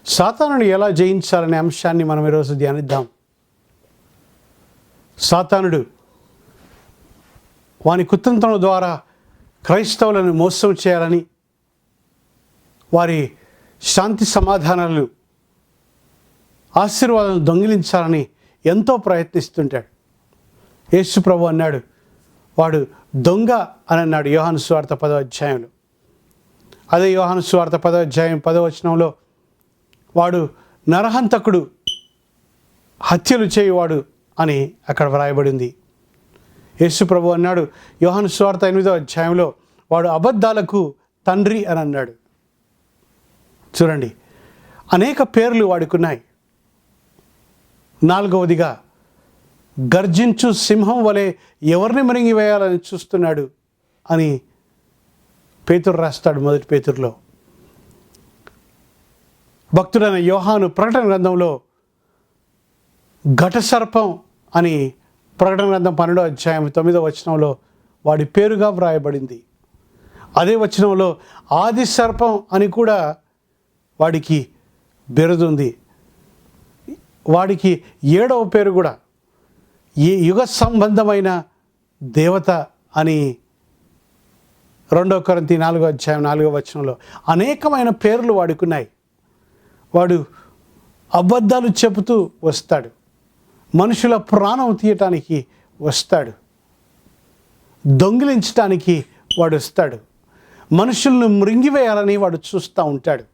సాతానుని ఎలా జయించాలనే అంశాన్ని మనం ఈరోజు ధ్యానిద్దాం. సాతానుడు వాని కుతంత్రం ద్వారా క్రైస్తవులను మోసం చేయాలని, వారి శాంతి సమాధానాలు, ఆశీర్వాదాలను దొంగిలించాలని ఎంతో ప్రయత్నిస్తుంటాడు. యేసు ప్రభు అన్నాడు, వాడు దొంగ అని అన్నాడు యోహాను సువార్త 10వ అధ్యాయంలో. అదే యోహాను సువార్త 10వ అధ్యాయం 10వ వచనంలో వాడు నరహంతకుడు, హత్యలు చేయువాడు అని అక్కడ వ్రాయబడింది. యేసు ప్రభు అన్నాడు యోహాను సువార్త 8వ అధ్యాయంలో, వాడు అబద్ధాలకు తండ్రి అని అన్నాడు. చూడండి, అనేక పేర్లు వాడుకున్నాయి. 4వదిగా గర్జించు సింహం వలె ఎవరిని మృంగివేయాలని చూస్తున్నాడు అని పేతురు రాస్తాడు 1 పేతురులో. భక్తుడైన యోహాను ప్రకటన గ్రంథంలో ఘట సర్పం అని ప్రకటన గ్రంథం 12వ అధ్యాయం 9వ వచనంలో వాడి పేరుగా వ్రాయబడింది. అదే వచనంలో ఆది సర్పం అని కూడా వాడికి బిరుదుంది. వాడికి 7వ పేరు కూడా ఈ యుగ సంబంధమైన దేవత అని 2 కొరింథీ 4వ అధ్యాయం 4వ వచనంలో అనేకమైన పేర్లు వాడుకున్నాయి. వాడు అబద్ధాలు చెబుతూ వస్తాడు, మనుషుల ప్రాణం తీయటానికి వస్తాడు, దొంగిలించటానికి వాడు వస్తాడు, మనుషులను మృంగివేయాలని వాడు చూస్తూ ఉంటాడు.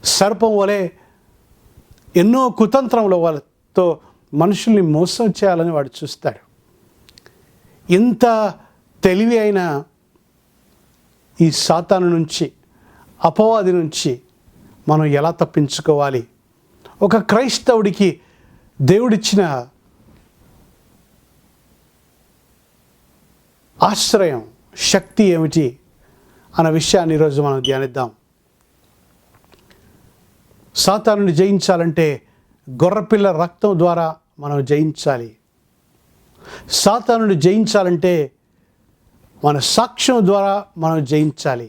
సర్పం వలె ఎన్నో కుతంత్రముల వాళ్ళతో మనుషుల్ని మోసం చేయాలని వాడు చూస్తాడు. ఇంత తెలివి అయిన ఈ సాతాను నుంచి, అపవాది నుంచి మనం ఎలా తప్పించుకోవాలి? ఒక క్రైస్తవుడికి దేవుడిచ్చిన ఆశ్రయం, శక్తి ఏమిటి అన్న విషయాన్ని ఈరోజు మనం ధ్యానిద్దాం. సాతానుని జయించాలంటే గొర్రెపిల్ల రక్తం ద్వారా మనం జయించాలి. సాతానుని జయించాలంటే మన సాక్ష్యం ద్వారా మనం జయించాలి.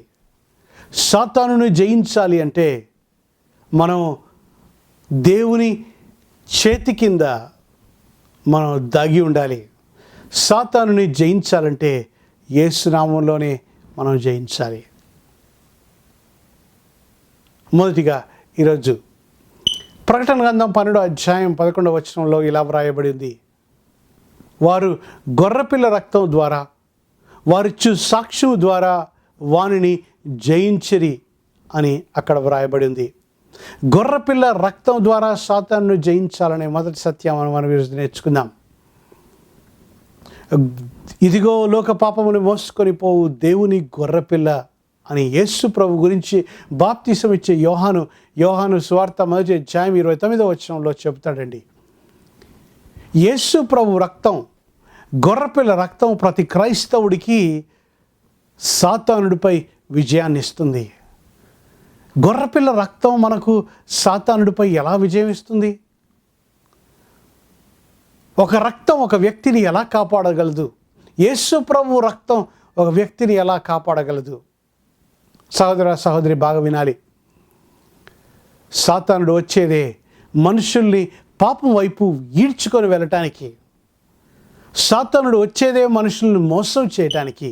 సాతానుని జయించాలి అంటే మనం దేవుని చేతి కింద మనం దాగి ఉండాలి. సాతానుని జయించాలంటే యేసు నామంలోనే మనం జయించాలి. మొదటిగా ఈరోజు ప్రకటన గ్రంథం 12వ అధ్యాయం 11వ వచనంలో ఇలా వ్రాయబడింది, వారు గొర్రెపిల్ల రక్తం ద్వారా, వారిచ్చు సాక్ష్యం ద్వారా వానిని జయించిరి అని అక్కడ వ్రాయబడింది. గొర్రెపిల్ల రక్తం ద్వారా సాతానును జయించాలనే మొదటి సత్యం మనం ఈరోజు నేర్చుకుందాం. ఇదిగో లోక పాపమును మోసుకొని పోవు దేవుని గొర్రెపిల్ల అని యేసు ప్రభు గురించి బాప్తిసం ఇచ్చే యోహాను సువార్త 1వ అధ్యాయం 29వ వచనంలో చెబుతాడండి. యేసు ప్రభు రక్తం, గొర్రెపిల్ల రక్తం ప్రతి క్రైస్తవుడికి సాతానుడిపై విజయాన్ని ఇస్తుంది. గొర్రెపిల్ల రక్తం మనకు సాతానుడిపై ఎలా విజయం ఇస్తుంది? ఒక రక్తం ఒక వ్యక్తిని ఎలా కాపాడగలదు? యేసు ప్రభు రక్తం ఒక వ్యక్తిని ఎలా కాపాడగలదు? సహోదర సహోదరి, బాగా వినాలి. సాతానుడు వచ్చేదే మనుషుల్ని పాపం వైపు ఈడ్చుకొని వెళ్ళటానికి. సాతానుడు వచ్చేదే మనుషుల్ని మోసం చేయటానికి.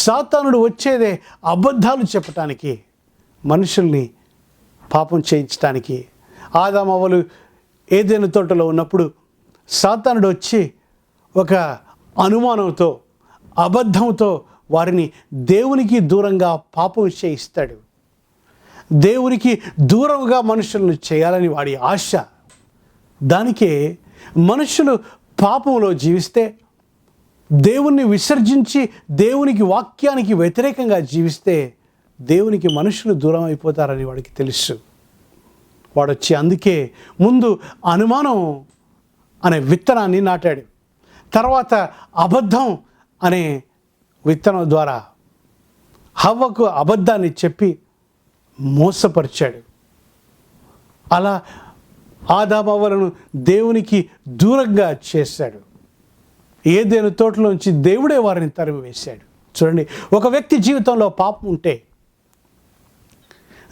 సాతానుడు వచ్చేదే అబద్ధాలు చెప్పటానికి, మనుషుల్ని పాపం చేయించడానికి. ఆదాము అవ్వలు ఏదెను తోటలో ఉన్నప్పుడు సాతానుడు వచ్చి ఒక అనుమానంతో, అబద్ధంతో వారిని దేవునికి దూరంగా పాపం చేయిస్తాడు. దేవునికి దూరంగా మనుషులను చేయాలని వాడి ఆశ. దానికే మనుషులు పాపంలో జీవిస్తే, దేవుణ్ణి విసర్జించి దేవునికి వాక్యానికి వ్యతిరేకంగా జీవిస్తే దేవునికి మనుషులు దూరం అయిపోతారని వాడికి తెలుసు. వాడొచ్చి అందుకే ముందు అనుమానం అనే విత్తనాన్ని నాటాడు. తర్వాత అబద్ధం అనే విత్తనం ద్వారా హవ్వకు అబద్ధాన్ని చెప్పి మోసపరిచాడు. అలా ఆదామవ్వలను దేవునికి దూరంగా చేశాడు. ఏదెను తోటలోంచి దేవుడే వారిని తరిమివేశాడు. చూడండి, ఒక వ్యక్తి జీవితంలో పాపం ఉంటే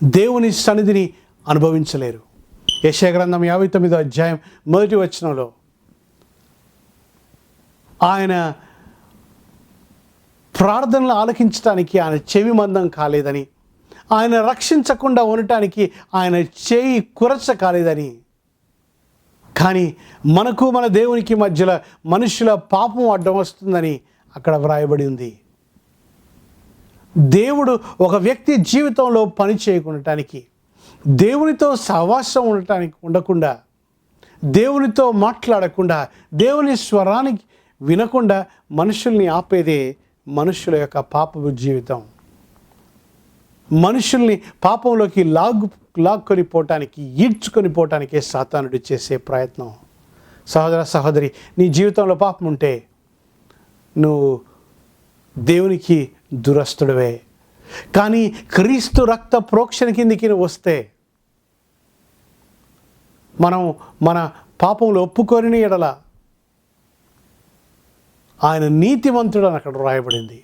దేవుని సన్నిధిని అనుభవించలేరు. యెషయా గ్రంథం 59వ అధ్యాయం 1వ వచనంలో ఆయన ప్రార్థనలు ఆలకించడానికి ఆయన చెవి మందం కాలేదని, ఆయన రక్షించకుండా ఉండటానికి ఆయన చేయి కురచ కాలేదని, కానీ మనకు మన దేవునికి మధ్యలో మనుషుల పాపం అడ్డం వస్తుందని అక్కడ వ్రాయబడి ఉంది. దేవుడు ఒక వ్యక్తి జీవితంలో పని చేయకుండటానికి, దేవునితో సహవాసం ఉండకుండా, దేవునితో మాట్లాడకుండా, దేవుని స్వరానికి వినకుండా మనుషుల్ని ఆపేదే మనుషుల యొక్క పాపపు జీవితం. మనుషుల్ని పాపంలోకి లాక్కొని పోవటానికి, ఈడ్చుకొని పోవటానికే సాతానుడు చేసే ప్రయత్నం. సహోదర సహోదరి, నీ జీవితంలో పాపం ఉంటే నువ్వు దేవునికి దురస్తుడివే. కానీ క్రీస్తు రక్త ప్రోక్షణ కిందికి నువ్వు వస్తే, మనం మన పాపంలో ఒప్పుకొని ఎడల ఆయన నీతిమంతుడు అని అక్కడ రాయబడింది.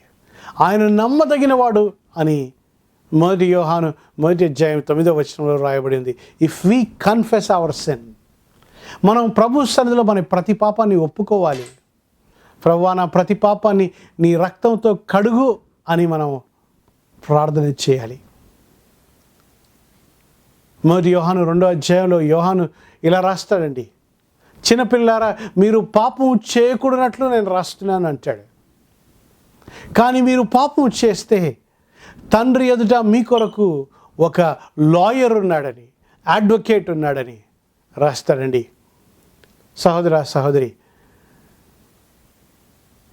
ఆయన నమ్మదగినవాడు అని 1 యోహాను 1వ అధ్యాయం 9వ వచనంలో రాయబడింది. If we confess hour sin, మనం ప్రభు సన్నిధిలో మన ప్రతి పాపాన్ని ఒప్పుకోవాలి. ప్రభువా, నా ప్రతి పాపాన్ని నీ రక్తంతో కడుగు అని మనం ప్రార్థన చేయాలి. 1 యోహాను 2వ అధ్యాయంలో యోహాను ఇలా రాస్తాడండి, చిన్నపిల్లారా మీరు పాపం చేయకూడనట్లు నేను రాస్తున్నాను అంటాడు. కానీ మీరు పాపం చేస్తే తండ్రి ఎదుట మీ కొరకు ఒక లాయర్ ఉన్నాడని, అడ్వకేట్ ఉన్నాడని రాస్తాడండి. సహోదర సహోదరి,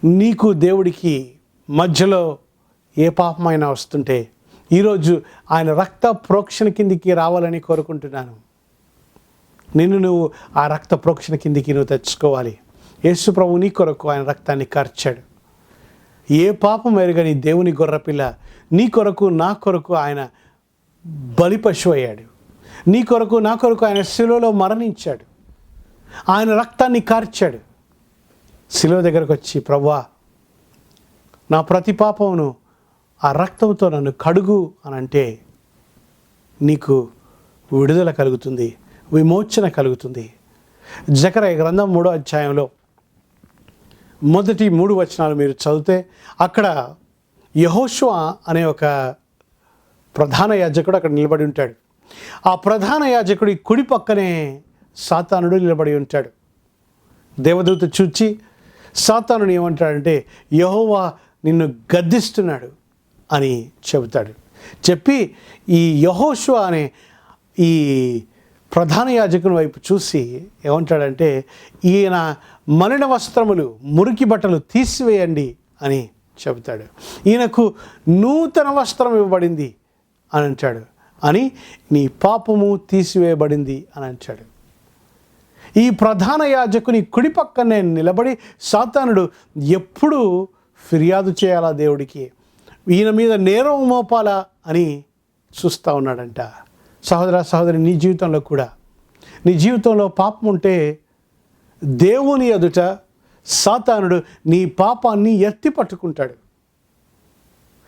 నీకు దేవుడికి మధ్యలో ఏ పాపమైనా వస్తుంటే ఈరోజు ఆయన రక్త ప్రోక్షణ కిందికి రావాలని కోరుకుంటున్నాను. నువ్వు ఆ రక్త ప్రోక్షణ కిందికి నువ్వు తెచ్చుకోవాలి. యేసు ప్రభు నీ కొరకు ఆయన రక్తాన్ని కార్చాడు. ఏ పాపం ఎరుగని దేవుని గొర్రెపిల్ల నీ కొరకు నా కొరకు ఆయన బలి పశువు అయ్యాడు. నీ కొరకు నా కొరకు ఆయన శిలువలో మరణించాడు. ఆయన రక్తాన్ని కార్చాడు. శిలువ దగ్గరకు వచ్చి, ప్రభువా నా ప్రతి పాపమును ఆ రక్తంతో నన్ను కడుగు అని అంటే నీకు విడుదల కలుగుతుంది, విమోచన కలుగుతుంది. జకర్యా గ్రంథం 3వ అధ్యాయంలో మొదటి 3 వచనాలు మీరు చదివితే అక్కడ యెహోషువ అనే ఒక ప్రధాన యాజకుడు అక్కడ నిలబడి ఉంటాడు. ఆ ప్రధాన యాజకుడి కుడి పక్కనే సాతానుడు నిలబడి ఉంటాడు. దేవదూత చూచి సాతానుని ఏమంటాడంటే, యెహోవా నిన్ను గద్దిస్తున్నాడు అని చెబుతాడు. చెప్పి ఈ యెహోషువ అనే ఈ ప్రధాన యాజకుని వైపు చూసి ఏమంటాడంటే, ఈయన మలిన వస్త్రములు, మురికి బట్టలు తీసివేయండి అని చెబుతాడు. ఈయనకు నూతన వస్త్రం ఇవ్వబడింది అని అంటాడు. అని నీ పాపము తీసివేయబడింది అని అంటాడు. ఈ ప్రధాన యాజకుని కుడి పక్కనే నిలబడి సాతానుడు ఎప్పుడు ఫిర్యాదు చేయాలా దేవుడికి, ఈయన మీద నేరం మోపాలా అని చూస్తూ ఉన్నాడంట. సహోదర సహోదరి, నీ జీవితంలో కూడా, నీ జీవితంలో పాపం ఉంటే దేవుని ఎదుట సాతానుడు నీ పాపాన్ని ఎత్తి పట్టుకుంటాడు,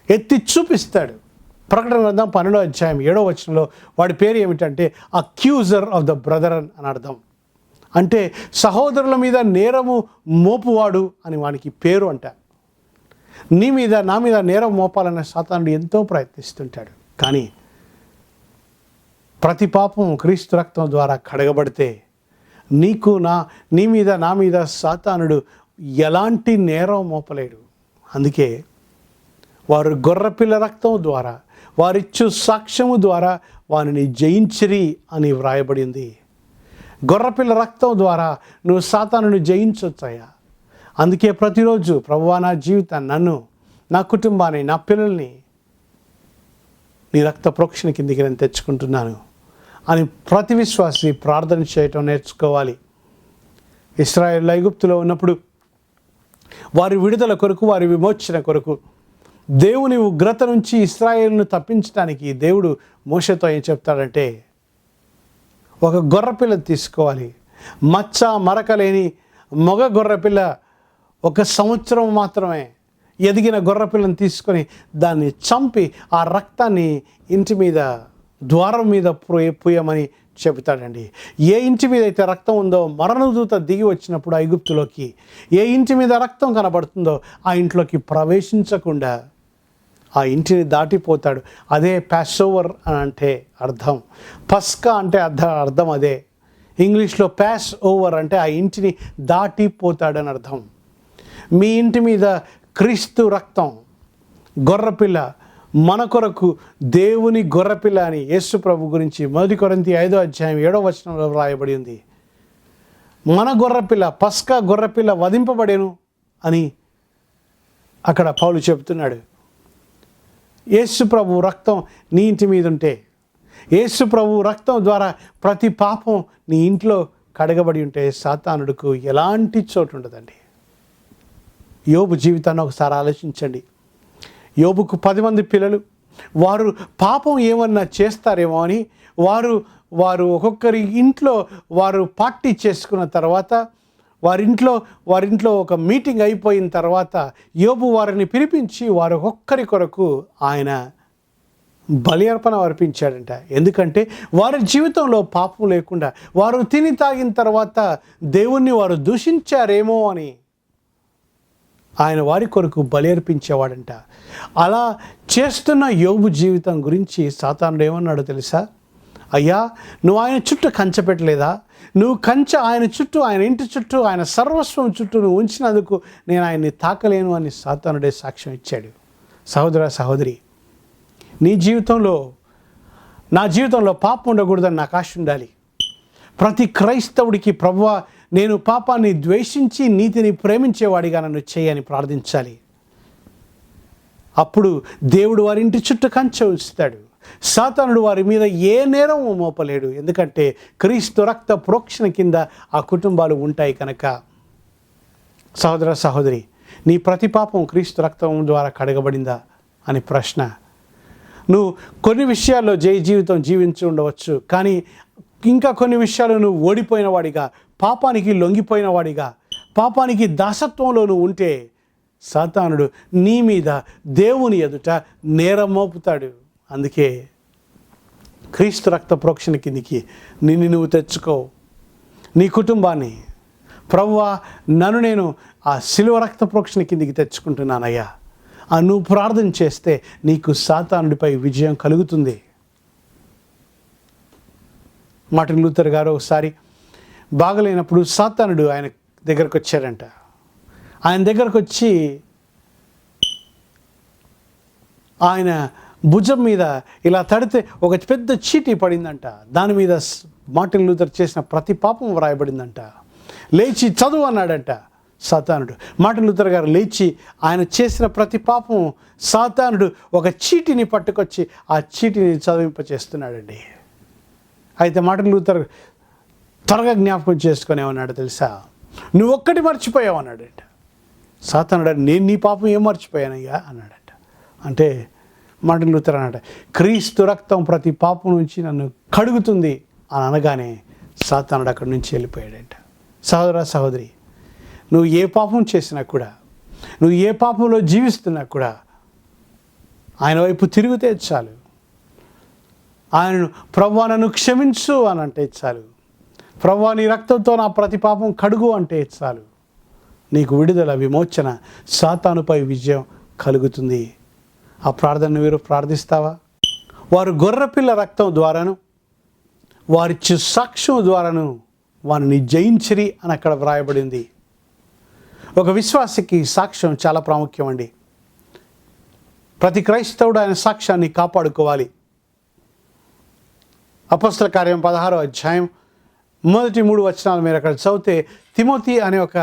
ఎత్తి చూపిస్తాడు. ప్రకటన గ్రంథం 12వ అధ్యాయం 7వ వచనంలో వాడి పేరు ఏమిటంటే అక్యూజర్ ఆఫ్ ద బ్రదర్ అని అర్థం. అంటే సహోదరుల మీద నేరము మోపువాడు అని వానికి పేరు అంట. నీ మీద నా మీద నేరం మోపాలన్న సాతానుడు ఎంతో ప్రయత్నిస్తుంటాడు. కానీ ప్రతి పాపం క్రీస్తు రక్తం ద్వారా కడగబడితే నీ మీద నా మీద సాతానుడు ఎలాంటి నేరం మోపలేడు. అందుకే వారు గొర్రెపిల్ల రక్తం ద్వారా, వారిచ్చు సాక్ష్యము ద్వారా వారిని జయించిరి అని వ్రాయబడింది. గొర్రెపిల్ల రక్తం ద్వారా నువ్వు సాతానుని జయించొచ్చయ్యా. అందుకే ప్రతిరోజు ప్రభువా నా జీవితాన్ని, నన్ను, నా కుటుంబాన్ని, నా పిల్లల్ని నీ రక్త ప్రోక్షణ కిందికి నేను తెచ్చుకుంటున్నాను అని ప్రతి విశ్వాసి ప్రార్థన చేయటం నేర్చుకోవాలి. ఇశ్రాయేలు ఐగుప్తులో ఉన్నప్పుడు వారి విడుదల కొరకు, వారి విమోచన కొరకు దేవుని ఉగ్రత నుంచి ఇశ్రాయేలును తప్పించడానికి దేవుడు మోషేతో ఏం చెప్తాడంటే, ఒక గొర్రెపిల్ల తీసుకోవాలి, మచ్చ మరక లేని మగ గొర్రెపిల్ల, 1 సంవత్సరం మాత్రమే ఎదిగిన గొర్రెపిల్లను తీసుకొని దాన్ని చంపి ఆ రక్తాన్ని ఇంటి మీద ద్వారం మీద పూయమని చెబుతాడండి. ఏ ఇంటి మీద అయితే రక్తం ఉందో మరణదూత దిగి వచ్చినప్పుడు ఐగుప్తులోకి ఏ ఇంటి మీద రక్తం కనబడుతుందో ఆ ఇంట్లోకి ప్రవేశించకుండా ఆ ఇంటిని దాటిపోతాడు. అదే ప్యాస్ఓవర్ అని అంటే అర్థం. పస్కా అంటే అర్థం అదే. ఇంగ్లీష్లో ప్యాస్ ఓవర్ అంటే ఆ ఇంటిని దాటిపోతాడని అర్థం. మీ ఇంటి మీద క్రీస్తు రక్తం, గొర్రెపిల్ల, మన కొరకు దేవుని గొర్రెపిల్ల అని యేసు ప్రభు గురించి 1 కొరింథీ 5:7 వ్రాయబడి ఉంది. మన గొర్రెపిల్ల, పస్కా గొర్రెపిల్ల వధింపబడేను అని అక్కడ పౌలు చెబుతున్నాడు. యేసు ప్రభు రక్తం నీ ఇంటి మీద ఉంటే, యేసు ప్రభు రక్తం ద్వారా ప్రతి పాపం నీ ఇంట్లో కడగబడి ఉంటే సాతానుడికి ఎలాంటి చోటు ఉండదండి. యోబు జీవితాన్ని ఒకసారి ఆలోచించండి. యోబుకు 10 మంది పిల్లలు. వారు పాపం ఏమన్నా చేస్తారేమో అని వారు ఒక్కొక్కరి ఇంట్లో వారు పార్టీ చేసుకున్న తర్వాత వారింట్లో ఒక మీటింగ్ అయిపోయిన తర్వాత యోబు వారిని పిలిపించి వారు ఒక్కరి కొరకు ఆయన బలి అర్పణ అర్పించాడంట. ఎందుకంటే వారి జీవితంలో పాపం లేకుండా వారు తిని తాగిన తర్వాత దేవుణ్ణి వారు దూషించారేమో అని ఆయన వారి కొరకు బలి అర్పించేవాడంట. అలా చేస్తున్న యోబు జీవితం గురించి సాతానుడు ఏమన్నాడో తెలుసా? అయ్యా, నువ్వు ఆయన చుట్టూ కంచె పెట్టలేదా? నువ్వు కంచె ఆయన చుట్టూ, ఆయన ఇంటి చుట్టూ, ఆయన సర్వస్వం చుట్టూ నువ్వు ఉంచినందుకు నేను ఆయన్ని తాకలేను అని సాతానుడే సాక్ష్యం ఇచ్చాడు. సహోదర సహోదరి, నీ జీవితంలో, నా జీవితంలో పాపం ఉండకూడదని నాకు ఆశ ఉండాలి. ప్రతి క్రైస్తవుడికి ప్రభువా నేను పాపాన్ని ద్వేషించి నీతిని ప్రేమించేవాడిగా నన్ను చేయని ప్రార్థించాలి. అప్పుడు దేవుడు వారి ఇంటి చుట్టూ కంచె ఉంచుతాడు. సాతానుడు వారి మీద ఏ నేరం మోపలేడు. ఎందుకంటే క్రీస్తు రక్త ప్రోక్షణ కింద ఆ కుటుంబాలు ఉంటాయి కనుక. సహోదర సహోదరి, నీ ప్రతి పాపం క్రీస్తు రక్తం ద్వారా కడగబడిందా అని ప్రశ్న. నువ్వు కొన్ని విషయాల్లో జీవితం జీవించి ఉండవచ్చు, కానీ ఇంకా కొన్ని విషయాలు నువ్వు ఓడిపోయిన వాడిగా, పాపానికి లొంగిపోయిన వాడిగా, పాపానికి దాసత్వంలో నువ్వు ఉంటే సాతానుడు నీ మీద దేవుని ఎదుట నేరం మోపుతాడు. అందుకే క్రీస్తు రక్త ప్రోక్షణ కిందికి నిన్ను నువ్వు తెచ్చుకో, నీ కుటుంబాన్ని. ప్రభువా, నన్ను నేను ఆ శిలువ రక్త ప్రోక్షణ కిందికి తెచ్చుకుంటున్నానయ్యా నువ్వు ప్రార్థన చేస్తే నీకు సాతానుడిపై విజయం కలుగుతుంది. మార్టిన్ లూథర్ గారు ఒకసారి బాగలేనప్పుడు సాతానుడు ఆయన దగ్గరకు వచ్చారంట. ఆయన దగ్గరకు వచ్చి ఆయన భుజం మీద ఇలా తడితే ఒక పెద్ద చీటీ పడిందంట. దాని మీద మార్టిన్ లూథర్ చేసిన ప్రతి పాపం వ్రాయబడిందంట. లేచి చదువు అన్నాడంట సాతానుడు. మార్టిన్ లూథర్ గారు లేచి ఆయన చేసిన ప్రతి పాపం సాతానుడు ఒక చీటిని పట్టుకొచ్చి ఆ చీటిని చదివింపచేస్తున్నాడండి. అయితే మార్టిన్ లూథర్ త్వరగా జ్ఞాపకం చేసుకొని ఏమన్నాడు తెలుసా? నువ్వు ఒక్కటి మర్చిపోయావు అన్నాడంట. సాతానుడు, నేను నీ పాపం ఏం మర్చిపోయానయ్యా అన్నాడట. అంటే మార్టిన్ లూథర్ అన్నాడు, క్రీస్తు రక్తం ప్రతి పాపం నుంచి నన్ను కడుగుతుంది అని అనగానే సాతానుడు అక్కడి నుంచి వెళ్ళిపోయాడంట. సహోదర సహోదరి, నువ్వు ఏ పాపం చేసినా కూడా, నువ్వు ఏ పాపంలో జీవిస్తున్నా కూడా ఆయన వైపు తిరిగితే చాలు. ఆయనను ప్రభువా నన్ను క్షమించు అని అంటే చాలు. ప్రభువా నీ రక్తంతో నా ప్రతి పాపం కడుగు అంటే చాలు. నీకు విడుదల, విమోచన, సాతానుపై విజయం కలుగుతుంది. ఆ ప్రార్థనను మీరు ప్రార్థిస్తావా? వారు గొర్రెపిల్ల రక్తం ద్వారాను వారిచ్చు సాక్ష్యం ద్వారాను వారిని జయించిరి అని అక్కడ వ్రాయబడింది. ఒక విశ్వాసికి సాక్ష్యం చాలా ప్రాముఖ్యం అండి. ప్రతి క్రైస్తవుడు ఆయన సాక్ష్యాన్ని కాపాడుకోవాలి. అపోస్తల కార్యం 16వ అధ్యాయం మొదటి 3 వచనాలు మీరు అక్కడ చదివితే, తిమోతి అనే ఒక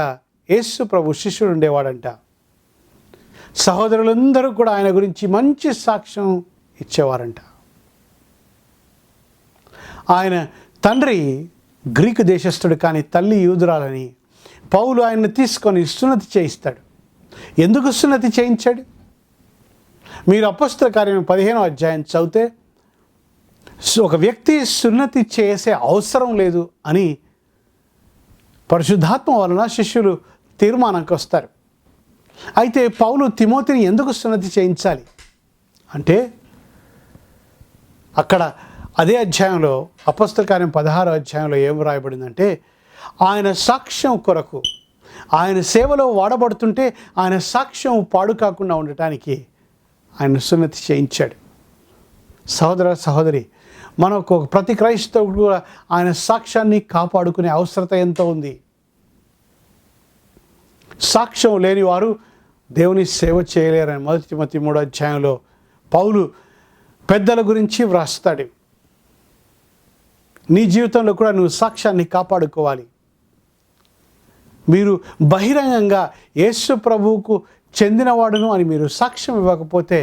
యేసు ప్రభు శిష్యుడు ఉండేవాడంట. సహోదరులందరూ కూడా ఆయన గురించి మంచి సాక్ష్యం ఇచ్చేవారంట. ఆయన తండ్రి గ్రీకు దేశస్థుడు, కానీ తల్లి యూదురాలని పౌలు ఆయన్ని తీసుకొని సున్నతి చేయిస్తాడు. ఎందుకు సున్నతి చేయించాడు? మీరు అపోస్తల కార్యం 15వ అధ్యాయం చదివితే ఒక వ్యక్తి సున్నతి చేసే అవసరం లేదు అని పరిశుద్ధాత్మ వలన శిష్యులు తీర్మానానికి వస్తారు. అయితే పౌలు తిమోతిని ఎందుకు సున్నతి చేయించాలి అంటే, అక్కడ అదే అధ్యాయంలో అపొస్తల కార్యం 16వ అధ్యాయంలో ఏం రాయబడిందంటే, ఆయన సాక్ష్యం కొరకు, ఆయన సేవలో వాడబడుతుంటే ఆయన సాక్ష్యం పాడు కాకుండా ఉండటానికి ఆయన సున్నతి చేయించాడు. సహోదర సహోదరి, మనకు ప్రతి క్రైస్తవుడు కూడా ఆయన సాక్ష్యాన్ని కాపాడుకునే అవసరత ఎంతో ఉంది. సాక్ష్యం లేని వారు దేవుని సేవ చేయలేరని 1 తిమోతి 3వ అధ్యాయంలో పౌలు పెద్దల గురించి వ్రాస్తాడు. నీ జీవితంలో కూడా నువ్వు సాక్ష్యాన్ని కాపాడుకోవాలి. మీరు బహిరంగంగా యేసు ప్రభువుకు చెందినవాడును అని మీరు సాక్ష్యం ఇవ్వకపోతే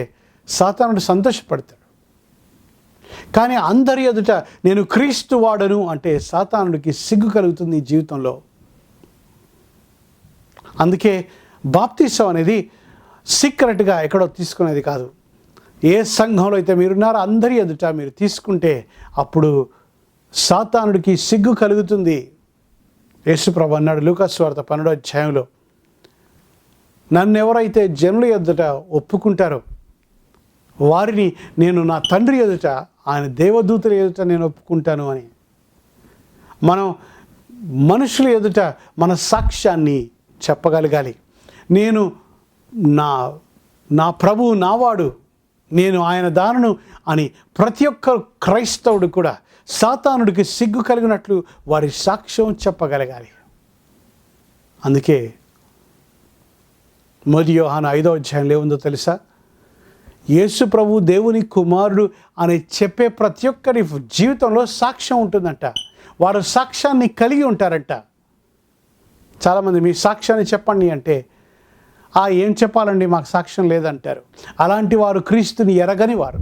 సాతానుడు సంతోషపడతాడు. కానీ అందరి ఎదుట నేను క్రీస్తు వాడను అంటే సాతానుడికి సిగ్గు కలుగుతుంది ఈ జీవితంలో. అందుకే బాప్తిసం అనేది సీక్రెట్గా ఎక్కడో తీసుకునేది కాదు. ఏ సంఘంలో అయితే మీరున్నారో అందరి ఎదుట మీరు తీసుకుంటే అప్పుడు సాతానుడికి సిగ్గు కలుగుతుంది. యేసుప్రభు అన్నాడు లూకాసు వార్త 12వ అధ్యాయంలో, నన్ను ఎవరైతే జనుల ఎదుట ఒప్పుకుంటారో వారిని నేను నా తండ్రి ఎదుట, ఆయన దేవదూతల ఎదుట నేను ఒప్పుకుంటాను అని. మనం మనుషుల ఎదుట మన సాక్ష్యాన్ని చెప్పగలగాలి. నేను నా ప్రభువు నావాడు, నేను ఆయన దానను అని ప్రతి ఒక్క క్రైస్తవుడు కూడా సాతానుడికి సిగ్గు కలిగినట్లు వారి సాక్ష్యం చెప్పగలగాలి. అందుకే 1 యోహాను 5వ అధ్యాయంలో ఏముందో తెలుసా? యేసు ప్రభు దేవుని కుమారుడు అని చెప్పే ప్రతి ఒక్కరి జీవితంలో సాక్ష్యం ఉంటుందంట. వారు సాక్ష్యాన్ని కలిగి ఉంటారంట. చాలామంది మీ సాక్ష్యాన్ని చెప్పండి అంటే, ఏం చెప్పాలండి, మాకు సాక్ష్యం లేదంటారు. అలాంటి వారు క్రీస్తుని ఎరగని వారు.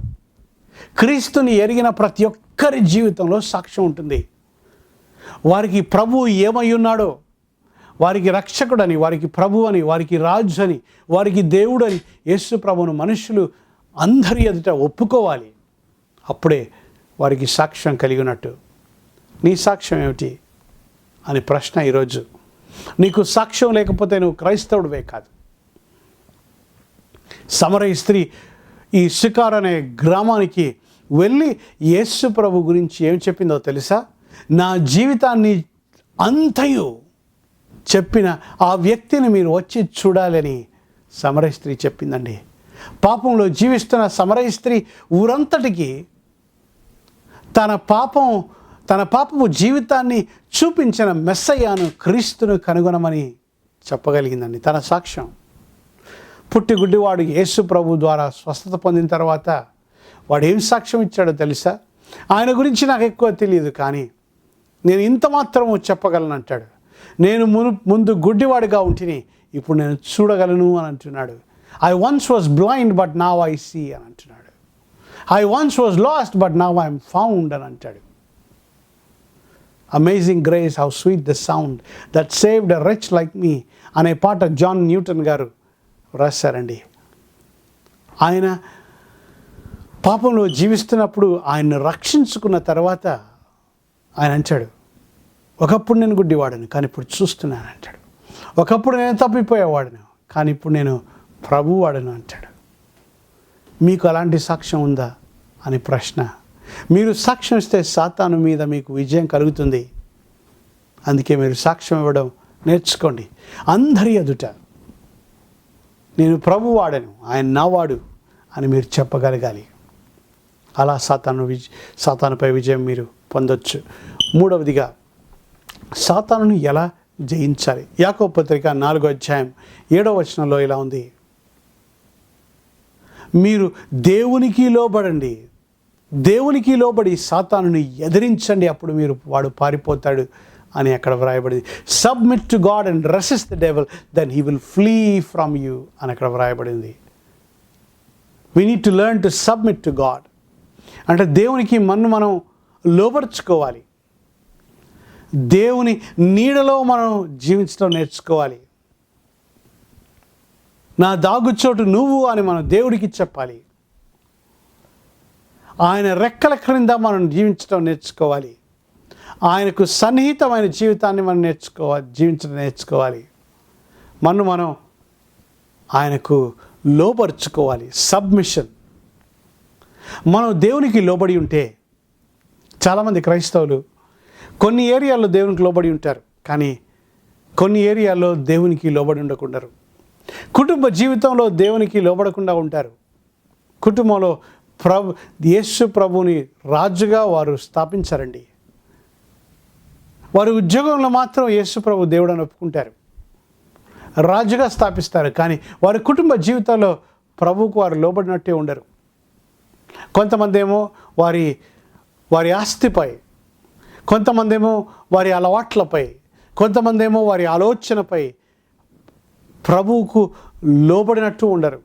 క్రీస్తుని ఎరిగిన ప్రతి ఒక్కరి జీవితంలో సాక్ష్యం ఉంటుంది. వారికి ప్రభువు ఏమై ఉన్నాడో, వారికి రక్షకుడని, వారికి ప్రభు అని, వారికి రాజు అని, వారికి దేవుడని యేసు ప్రభువును మనుషులు అందరి ఎదుట ఒప్పుకోవాలి. అప్పుడే వారికి సాక్ష్యం కలిగినట్టు. నీ సాక్ష్యం ఏమిటి అని ప్రశ్న ఈరోజు. నీకు సాక్ష్యం లేకపోతే నువ్వు క్రైస్తవుడివే కాదు. సమరయ స్త్రీ ఈ సికార్ అనే గ్రామానికి వెళ్ళి యేసు ప్రభు గురించి ఏం చెప్పిందో తెలుసా? నా జీవితాన్ని అంతయు చెప్పిన ఆ వ్యక్తిని మీరు వచ్చి చూడాలని సమరయ స్త్రీ చెప్పిందండి. పాపంలో జీవిస్తున్న సమరయ స్త్రీ ఊరంతటికి తన పాపము జీవితాన్ని చూపించిన మెస్సయ్యను, క్రీస్తును కనుగొనమని చెప్పగలిగిందండి. తన సాక్ష్యం. పుట్టిగుడ్డివాడు యేసు ప్రభు ద్వారా స్వస్థత పొందిన తర్వాత వాడు ఏం సాక్ష్యం ఇచ్చాడో తెలుసా? ఆయన గురించి నాకు ఎక్కువ తెలియదు, కానీ నేను ఇంత మాత్రము చెప్పగలను అంటాడు. నేను ముందు గుడ్డివాడిగా ఉంటిని, ఇప్పుడు నేను చూడగలను అని అంటున్నాడు. I once was blind but now I see అని అంటున్నాడు. I once was lost but now I am found అని అంటాడు. Amazing grace how sweet the sound that saved a wretch like me అనే పాట జాన్ న్యూటన్ గారు రాశారండి. ఆయన పాపంలో జీవిస్తున్నప్పుడు ఆయన్ని రక్షించుకున్న తర్వాత ఆయన అంటాడు, ఒకప్పుడు నేను గుడ్డివాడను కానీ ఇప్పుడు చూస్తున్నాను అంటాడు. ఒకప్పుడు నేను తప్పిపోయేవాడను కానీ ఇప్పుడు నేను ప్రభువాడను అంటాడు. మీకు అలాంటి సాక్ష్యం ఉందా అని ప్రశ్న. మీరు సాక్ష్యం ఇస్తే సాతాను మీద మీకు విజయం కలుగుతుంది. అందుకే మీరు సాక్ష్యం ఇవ్వడం నేర్చుకోండి. అందరి ఎదుట నేను ప్రభువాడను, ఆయన నావాడు అని మీరు చెప్పగలగాలి. అలా సాతానుపై విజయం మీరు పొందొచ్చు. మూడవదిగా సాతానును ఎలా జయించాలి? యాకోబు పత్రిక 4వ అధ్యాయం 7వ వచనంలో ఇలా ఉంది, మీరు దేవునికి లోబడండి, దేవునికి లోబడి సాతానుని ఎదిరించండి, అప్పుడు వాడు పారిపోతాడు అని అక్కడ వ్రాయబడింది. Submit to God and resist the devil then he will flee from you అని అక్కడ వ్రాయబడింది. We need to learn to submit to God. అంటే దేవునికి మనం లోబర్చుకోవాలి. దేవుని నీడలో మనం జీవించడం నేర్చుకోవాలి. నా దాగుచోటు నువ్వు అని మనం దేవుడికి చెప్పాలి. ఆయన రెక్కల క్రింద మనం జీవించడం నేర్చుకోవాలి. ఆయనకు సన్నిహితమైన జీవితాన్ని మనం జీవించడం నేర్చుకోవాలి. మనం ఆయనకు లోబరుచుకోవాలి. సబ్మిషన్. మనం దేవునికి లోబడి ఉంటే చాలామంది క్రైస్తవులు కొన్ని ఏరియాల్లో దేవునికి లోబడి ఉంటారు, కానీ కొన్ని ఏరియాల్లో దేవునికి లోబడి ఉండకుండారు. కుటుంబ జీవితంలో దేవునికి లోబడకుండా ఉంటారు. కుటుంబంలో యేసు ప్రభుని రాజుగా వారు స్థాపించారండి. వారి ఉద్యోగంలో మాత్రం యేసు ప్రభు దేవుడు అని ఒప్పుకుంటారు, రాజుగా స్థాపిస్తారు, కానీ వారి కుటుంబ జీవితంలో ప్రభువుకు వారు లోబడినట్టే ఉండరు. కొంతమంది ఏమో వారి ఆస్తిపై, కొంతమంది ఏమో వారి అలవాట్లపై, కొంతమంది ఏమో వారి ఆలోచనపై ప్రభువుకు లోబడినట్టు ఉండరు.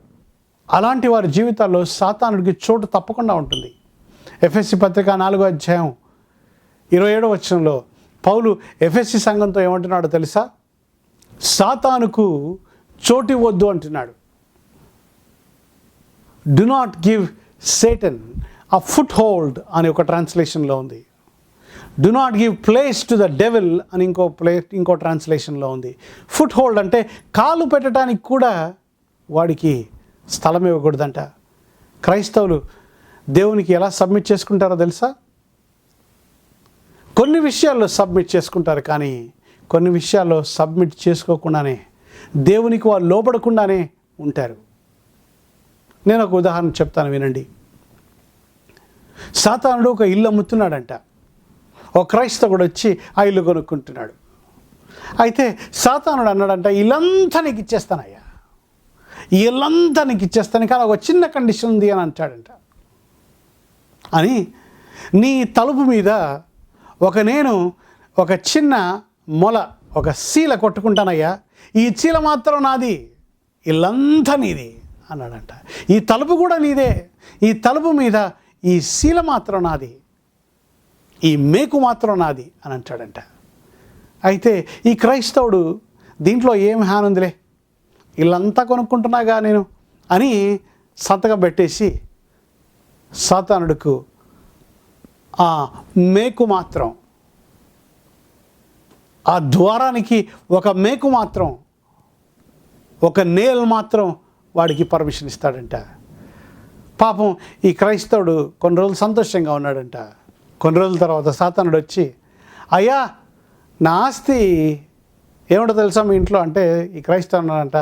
అలాంటి వారి జీవితాల్లో సాతానుడికి చోటు తప్పకుండా ఉంటుంది. ఎఫెసీ పత్రిక 4వ అధ్యాయం 27వ వచనంలో పౌలు ఎఫెసీ సంఘంతో ఏమంటున్నాడో తెలుసా? సాతానుకు చోటు ఇవ్వద్దు అంటున్నాడు. Do not give Satan a foot hold అని ఒక ట్రాన్స్లేషన్లో ఉంది. Do not give place to the devil అని ఇంకో ట్రాన్స్లేషన్లో ఉంది. ఫుట్ హోల్డ్ అంటే కాలు పెట్టడానికి కూడా వాడికి స్థలం ఇవ్వకూడదంట. క్రైస్తవులు దేవునికి ఎలా సబ్మిట్ చేసుకుంటారో తెలుసా? కొన్ని విషయాల్లో సబ్మిట్ చేసుకుంటారు, కానీ కొన్ని విషయాల్లో సబ్మిట్ చేసుకోకుండానే, దేవునికి వాళ్ళు లోబడకుండానే ఉంటారు. నేను ఒక ఉదాహరణ చెప్తాను, వినండి. సాతానుడు ఒక ఇల్లు అమ్ముతున్నాడంట. ఒక క్రైస్తవుడు వచ్చి ఆ ఇల్లు కొనుక్కుంటున్నాడు. అయితే సాతానుడు అన్నాడంట, ఇల్లంతా నీకు ఇచ్చేస్తానయ్యా, ఈ ఇల్లంతా నీకు ఇచ్చేస్తాను, కానీ ఒక చిన్న కండిషన్ ఉంది అని అంటాడంట. అని నీ తలుపు మీద నేను ఒక చిన్న మొల, ఒక శీల కొట్టుకుంటానయ్యా, ఈ చీల మాత్రం నాది, ఇల్లంతా నీది అన్నాడంట. ఈ తలుపు కూడా నీదే, ఈ తలుపు మీద ఈ శీల మాత్రం నాది, ఈ మేకు మాత్రం నాది అని అంటాడంట. అయితే ఈ క్రైస్తవుడు దీంట్లో ఏం హానుందిలే, ఇల్లంతా కొనుక్కుంటున్నాగా నేను అని సంతకం పెట్టేసి సాతానుడుకు ఆ మేకు మాత్రం, ఆ ద్వారానికి ఒక మేకు మాత్రం, ఒక నేల్ మాత్రం వాడికి పర్మిషన్ ఇస్తాడంట. పాపం ఈ క్రైస్తవుడు కొన్ని రోజులు సంతోషంగా ఉన్నాడంట. కొన్ని రోజుల తర్వాత సాతానుడు వచ్చి, అయ్యా నా ఆస్తి ఏమిటో తెలుసా మీ ఇంట్లో అంటే, ఈ క్రైస్తవుడు అన్నాడంట,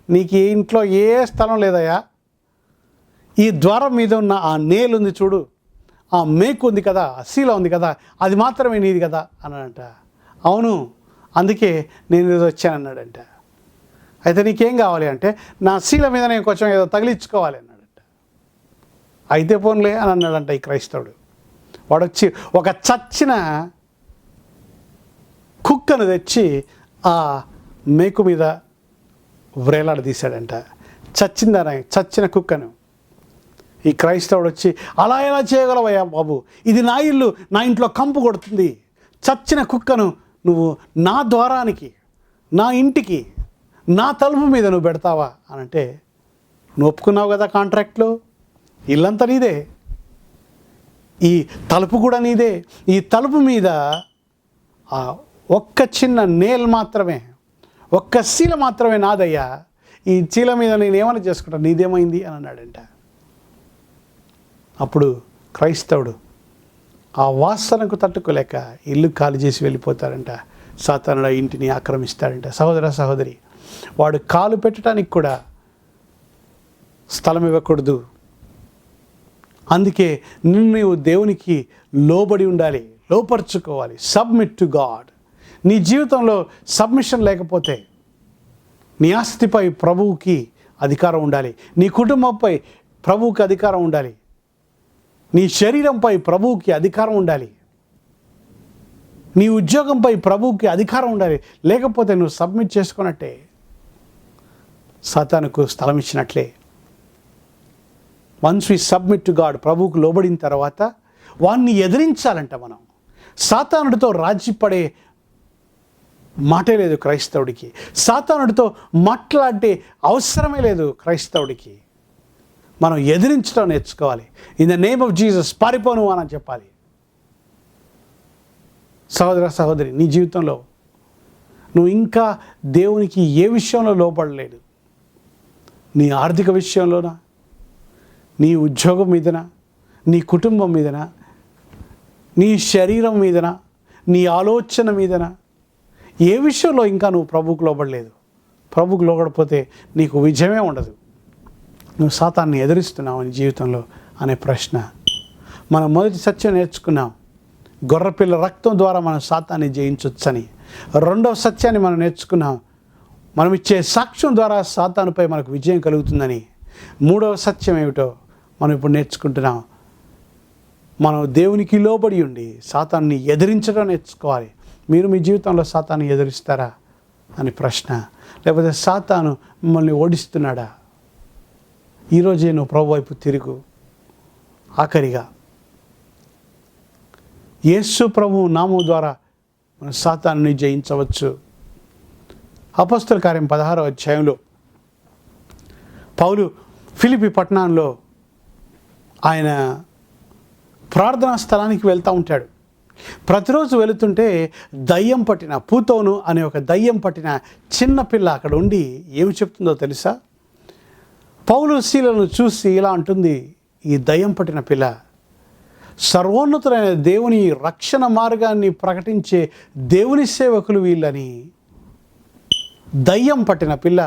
నీకు ఈ ఇంట్లో ఏ స్థలం లేదయ్యా, ఈ ద్వారం మీద ఉన్న ఆ నేలు ఉంది చూడు, ఆ మేకు ఉంది కదా, ఆ శీల ఉంది కదా, అది మాత్రమే నీది కదా అన్నాడంట. అవును, అందుకే నేను ఏదో వచ్చానన్నాడంట. అయితే నీకేం కావాలి అంటే, నా శీల మీద నేను కొంచెం ఏదో తగిలించుకోవాలి అన్నాడంట. అయితే పోన్లే అని అన్నాడంట ఈ క్రైస్తవుడు. వాడు వచ్చి ఒక చచ్చిన కుక్కను తెచ్చి ఆ మేకు మీద వ్రేలాడదీశాడంట. చచ్చిన కుక్కను. ఈ క్రైస్తవుడు వచ్చి, అలా ఎలా చేయగలవయ్యా బాబు, ఇది నా ఇల్లు, నా ఇంట్లో కంపు కొడుతుంది, చచ్చిన కుక్కను నువ్వు నా ద్వారానికి, నా ఇంటికి, నా తలుపు మీద నువ్వు పెడతావా అని అంటే, నువ్వు ఒప్పుకున్నావు కదా కాంట్రాక్ట్లో, ఇల్లంతా నీదే, ఈ తలుపు కూడా నీదే, ఈ తలుపు మీద ఆ ఒక్క చిన్న నేల్ మాత్రమే, ఒక్క శీల మాత్రమే నాదయ్యా, ఈ చీల మీద నేను ఏమైనా చేసుకుంటాను, నీదేమైంది అని అన్నాడంట. అప్పుడు క్రైస్తవుడు ఆ వాసనకు తట్టుకోలేక ఇల్లు ఖాళీ చేసి వెళ్ళిపోతాడంట. సాతానుడు ఇంటిని ఆక్రమిస్తాడంట. సహోదర సహోదరి, వాడు కాలు పెట్టడానికి కూడా స్థలం ఇవ్వకూడదు. అందుకే నీవు దేవునికి లోబడి ఉండాలి, లోపరుచుకోవాలి. Submit to God. నీ జీవితంలో సబ్మిషన్ లేకపోతే నీ ఆస్తిపై ప్రభువుకి అధికారం ఉండాలి, నీ కుటుంబంపై ప్రభువుకి అధికారం ఉండాలి, నీ శరీరంపై ప్రభువుకి అధికారం ఉండాలి, నీ ఉద్యోగంపై ప్రభువుకి అధికారం ఉండాలి. లేకపోతే నువ్వు సబ్మిట్ చేసుకున్నట్టే, సాతానుకు స్థలం ఇచ్చినట్లే. Once we submit to God, ప్రభువుకు లోబడిన తర్వాత వాణ్ణి ఎదిరించాలంట మనం. సాతానుడితో రాజీ పడే మాటే లేదు క్రైస్తవుడికి. సాతానుడితో మాట్లాడే అవసరమే లేదు క్రైస్తవుడికి. మనం ఎదిరించడం నేర్చుకోవాలి. In the name of Jesus పారిపోను అని చెప్పాలి. సహోదర సహోదరి, నీ జీవితంలో నువ్వు ఇంకా దేవునికి ఏ విషయంలో లోపడలేదు, నీ ఆర్థిక విషయంలోనా, నీ ఉద్యోగం మీదనా, నీ కుటుంబం మీదనా, నీ శరీరం మీదన, నీ ఆలోచన మీదన, ఏ విషయంలో ఇంకా నువ్వు ప్రభువుకు లోబడలేదు. ప్రభువుకు లోబడిపోతే నీకు విజయమే ఉండదు. నువ్వు సాతాన్ని ఎదురిస్తున్నావు నీ జీవితంలో అనే ప్రశ్న. మనం మొదటి సత్యం నేర్చుకున్నాం, గొర్రెపిల్ల రక్తం ద్వారా మనం సాతాన్ని జయించవచ్చని. రెండవ సత్యాన్ని మనం నేర్చుకున్నాం, మనం ఇచ్చే సాక్ష్యం ద్వారా సాతానుపై మనకు విజయం కలుగుతుందని. మూడవ సత్యం ఏమిటో మనం ఇప్పుడు నేర్చుకుంటున్నాం, మనం దేవునికి లోబడి ఉండి సాతాన్ని ఎదిరించడం నేర్చుకోవాలి. మీరు మీ జీవితంలో సాతాన్ని ఎదిరిస్తారా అని ప్రశ్న. లేకపోతే సాతాను మిమ్మల్ని ఓడిస్తున్నాడా? ఈరోజే నువ్వు ప్రభు వైపు తిరుగు. ఆఖరిగా యేసు ప్రభు నామం ద్వారా మన సాతాన్ని జయించవచ్చు. అపోస్తల కార్యం 16వ అధ్యాయంలో పౌలు ఫిలిప్పీ పట్టణంలో ఆయన ప్రార్థనా స్థలానికి వెళ్తూ ఉంటాడు. ప్రతిరోజు వెళుతుంటే దయ్యం పట్టిన పూతోను అనే ఒక దయ్యం పట్టిన చిన్న పిల్ల అక్కడ ఉండి ఏమి చెప్తుందో తెలుసా? పౌలు శీలను చూసి ఇలా అంటుంది, ఈ దయ్యం పట్టిన పిల్ల, సర్వోన్నతులైన దేవుని రక్షణ మార్గాన్ని ప్రకటించే దేవుని సేవకులు వీళ్ళని దయ్యం పట్టిన పిల్ల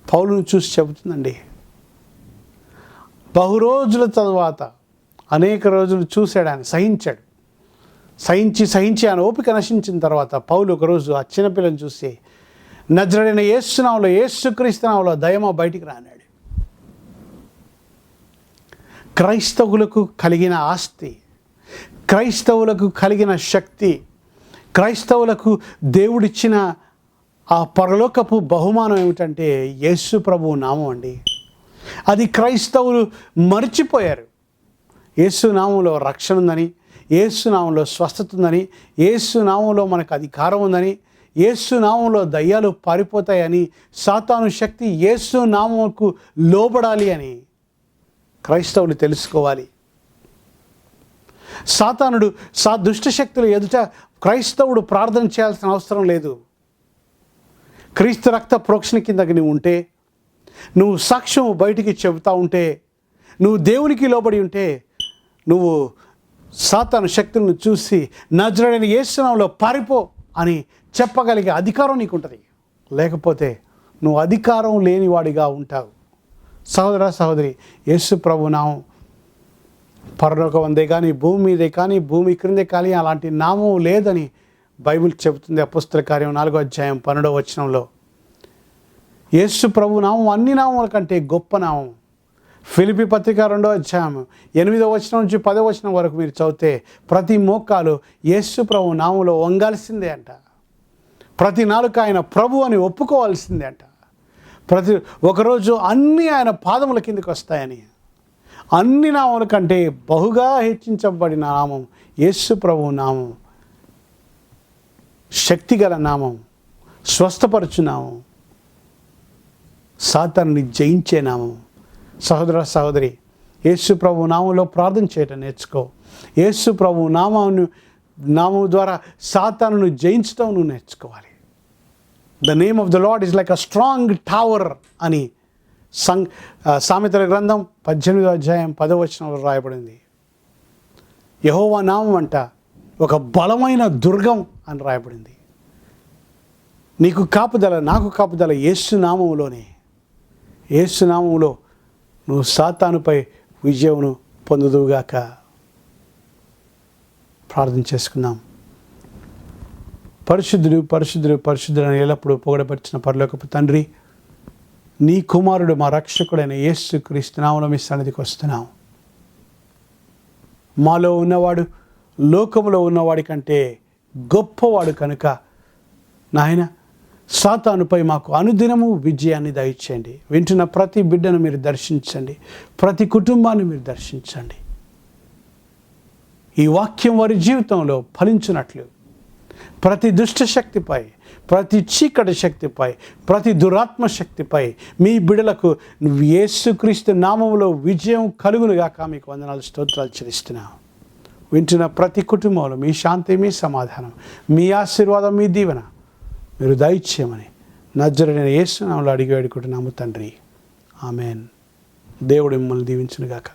పౌలును చూసి చెబుతుందండి. బహురోజుల తరువాత అనేక రోజులు చూశాడు, ఆయన సహించాడు. సహించి ఆయన ఓపిక నశించిన తర్వాత పౌలు ఒకరోజు ఆ చిన్నపిల్లని చూసి, నజరేయుడైన యేసు నామములో, యేసుక్రీస్తు నామములో దయ్యమా బయటికి రా అన్నాడు. క్రైస్తవులకు కలిగిన ఆస్తి, క్రైస్తవులకు కలిగిన శక్తి, క్రైస్తవులకు దేవుడిచ్చిన ఆ పరలోకపు బహుమానం ఏమిటంటే యేసు ప్రభువు నామం అండి. అది క్రైస్తవులు మర్చిపోయారు. యేసు నామంలో రక్షణ ఉందని, యేసు నామంలో స్వస్థత ఉందని, యేసు నామంలో మనకు అధికారం ఉందని, యేసు నామంలో దయ్యాలు పారిపోతాయని, సాతాను శక్తి యేసు నామముకు లోబడాలి అని క్రైస్తవులు తెలుసుకోవాలి. సాతానుడు దుష్టశక్తులు ఎదుట క్రైస్తవుడు ప్రార్థన చేయాల్సిన అవసరం లేదు. క్రీస్తు రక్త ప్రోక్షణ కిందకి నువ్వు ఉంటే, నువ్వు సాక్ష్యం బయటికి చెబుతూ ఉంటే, నువ్వు దేవునికి లోబడి ఉంటే, నువ్వు సాతాను శక్తులను చూసి నజరేయుడైన యేసు నామములో పారిపో అని చెప్పగలిగే అధికారం నీకు ఉంటుంది. లేకపోతే నువ్వు అధికారం లేనివాడిగా ఉంటావు. సహోదర సహోదరి, యేసు ప్రభు నామం పరలోకం అందే కానీ, భూమి మీదే కానీ, భూమి క్రిందే కానీ అలాంటి నామం లేదని బైబిల్ చెబుతుంది. అపోస్తల కార్యం 4వ అధ్యాయం 12వ వచనంలో యేసు ప్రభు నామం అన్ని నామముల కంటే గొప్ప నామం. ఫిలిప్పీ పత్రిక 2వ అధ్యాయం 8వ వచనం నుంచి 10వ వచనం వరకు మీరు చదివితే ప్రతి మోకాలు యేసు ప్రభు నామంలో వంగాల్సిందే అంట. ప్రతి నాలుక ఆయన ప్రభు అని ఒప్పుకోవాల్సిందే అంట. ఒకరోజు అన్నీ ఆయన పాదముల కిందకి వస్తాయని. అన్ని నామముల కంటే బహుగా హెచ్చించబడిన నామం యేసు ప్రభు నామం. శక్తిగల నామం, స్వస్థపరచు నామం, సాతాన్ని జయించే నామం. సహోదర సహోదరి, యేసు ప్రభు నామంలో ప్రార్థన చేయటం నేర్చుకో. యేసు ప్రభు నామం ద్వారా సాతానును జయించడం నువ్వు నేర్చుకోవాలి. The name of the lord is like a strong tower అని సామెతల గ్రంథం 18వ అధ్యాయం 10వ వచనంలో రాయబడింది. యెహోవా నామం అంట ఒక బలమైన దుర్గం అని రాయబడింది. నీకు కాపుదల, నాకు కాపుదల యేసు నామములోనే. యేసు నామములో నువ్వు సాతానుపై విజయమును పొందుదువుగాక. ప్రార్థన చేసుకుందాం. పరిశుద్ధుడు పరిశుద్ధుడు పరిశుద్ధుడు అని ఎల్లప్పుడూ పొగడపరిచిన పరలోకపు తండ్రి, నీ కుమారుడు మా రక్షకుడైన యేసుక్రీస్తు నామములో మీ సన్నిధికి వస్తున్నాం. మాలో ఉన్నవాడు లోకములో ఉన్నవాడి కంటే గొప్పవాడు కనుక నాయన, సాతానుపై మాకు అనుదినము విజయాన్ని దయచేయండి. వింటున్న ప్రతి బిడ్డను మీరు దర్శించండి, ప్రతి కుటుంబాన్ని మీరు దర్శించండి. ఈ వాక్యం వారి జీవితంలో ఫలించినట్లు ప్రతి దుష్ట శక్తిపై, ప్రతి చీకటి శక్తిపై, ప్రతి దురాత్మ శక్తిపై మీ బిడ్డలకు యేసుక్రీస్తు నామములో విజయం కలుగునుగాక. మీకు వందనాలు, స్తోత్రాలు చెల్లిస్తున్నాం. వింటున్న ప్రతి కుటుంబంలో మీ శాంతి, మీ సమాధానం, మీ ఆశీర్వాదం, మీ దీవెన మీరు దయచేయమని నజరేయుడైన యేసు నామములో అడిగి వేడుకుంటున్నాము తండ్రి. ఆమెన్. దేవుడు మిమ్మల్ని దీవించునుగాక.